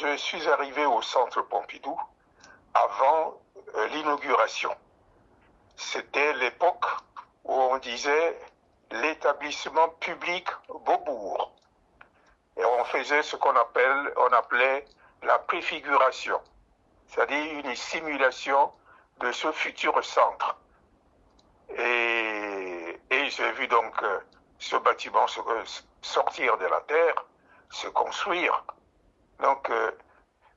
je suis arrivé au centre Pompidou avant l'inauguration. C'était l'époque où on disait l'établissement public Beaubourg. Et on faisait ce qu'on appelait la préfiguration, c'est-à-dire une simulation de ce futur centre. Et j'ai vu donc ce bâtiment sortir de la terre, se construire. Donc,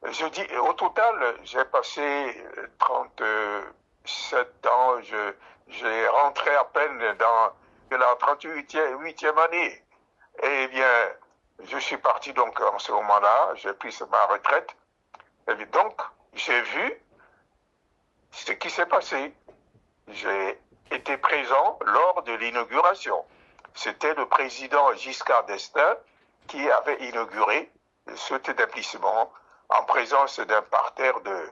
je dis, au total, j'ai passé 37 ans, j'ai rentré à peine dans la 38e année. Eh bien, je suis parti donc en ce moment-là, j'ai pris ma retraite. Et donc, j'ai vu ce qui s'est passé. J'ai été présent lors de l'inauguration. C'était le président Giscard d'Estaing qui avait inauguré cet établissement en présence d'un parterre de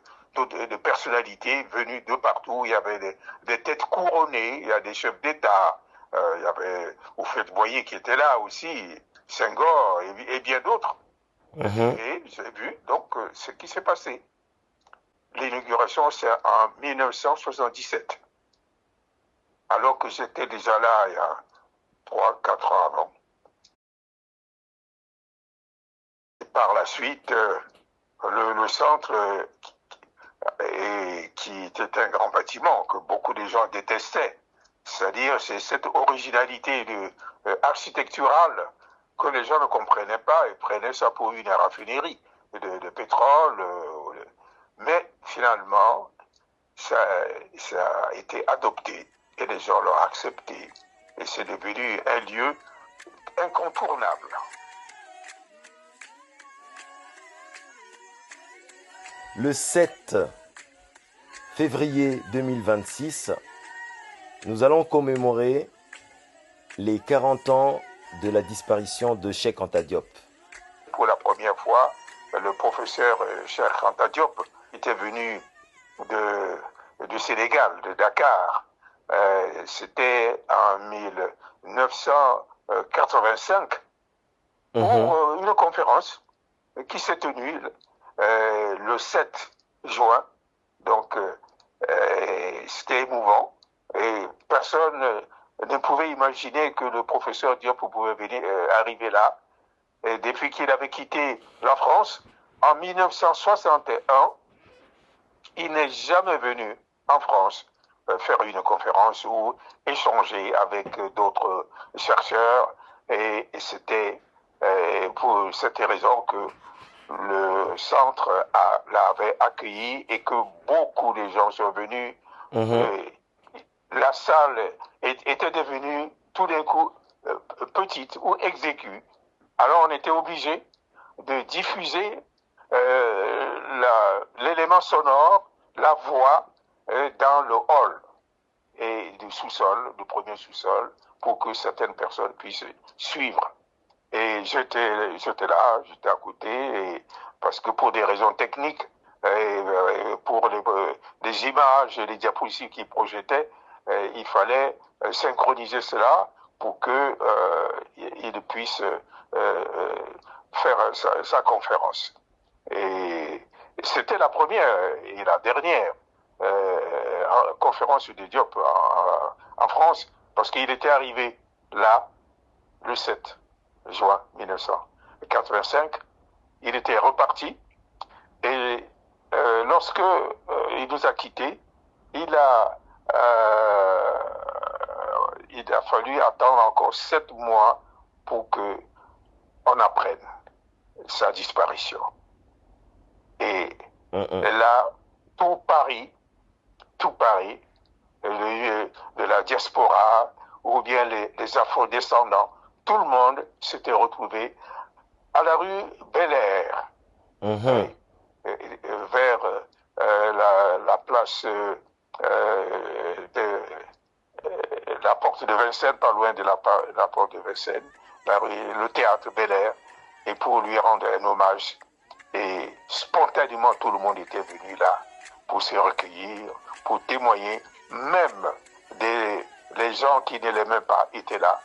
personnalités venues de partout. Il y avait des têtes couronnées, il y a des chefs d'État, il y avait Houphouët-Boigny qui était là aussi, Senghor et bien d'autres. Et j'ai vu donc ce qui s'est passé. L'inauguration, c'est en 1977. Alors que j'étais déjà là il y a 3-4 ans avant. Et par la suite, le centre, qui était un grand bâtiment que beaucoup de gens détestaient, c'est-à-dire c'est cette originalité architecturale que les gens ne comprenaient pas et prenaient ça pour une raffinerie de pétrole. Mais finalement, ça a été adopté et les gens l'ont accepté. Et c'est devenu un lieu incontournable. Le 7 février 2026, nous allons commémorer les 40 ans de la disparition de Cheikh Anta Diop. Pour la première fois, le professeur Cheikh Anta Diop était venu du Sénégal, de Dakar. C'était en 1985 pour une conférence qui s'est tenue le 7 juin. Donc, c'était émouvant et personne ne pouvait imaginer que le professeur Diop pouvait arriver là. Et depuis qu'il avait quitté la France, en 1961, il n'est jamais venu en France faire une conférence ou échanger avec d'autres chercheurs. Et c'était pour cette raison que le centre l'avait accueilli et que beaucoup de gens sont venus. La salle était devenue tout d'un coup petite ou exiguë. Alors on était obligé de diffuser l'élément sonore, la voix, dans le hall et du sous-sol, du premier sous-sol, pour que certaines personnes puissent suivre. Et j'étais là, j'étais à côté, parce que pour des raisons techniques, pour les images et les diapositives qui projetaient, il fallait synchroniser cela pour qu'il puisse faire sa conférence. Et c'était la première et la dernière conférence de Diop en France, parce qu'il était arrivé là le 7 juin 1985. Il était reparti et lorsque il nous a quittés, il a fallu attendre encore 7 mois pour que on apprenne sa disparition. Et là, tout Paris, de la diaspora ou bien les afro-descendants, tout le monde s'était retrouvé à la rue Bel-Air, vers la place la porte de Vincennes, pas loin de la porte de Vincennes, le théâtre Bel-Air, et pour lui rendre un hommage. Et spontanément, tout le monde était venu là pour se recueillir, pour témoigner. Même les gens qui ne l'aimaient pas étaient là.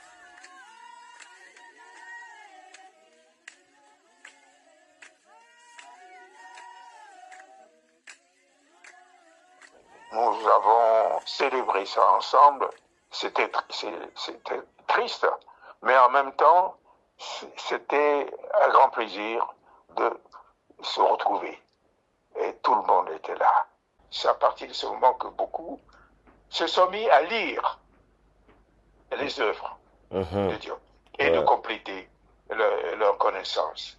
nous avons célébré ça ensemble. C'était triste, mais en même temps, c'était un grand plaisir de se retrouver. Et tout le monde était là. C'est à partir de ce moment que beaucoup se sont mis à lire les œuvres de Dieu et de compléter leur connaissance.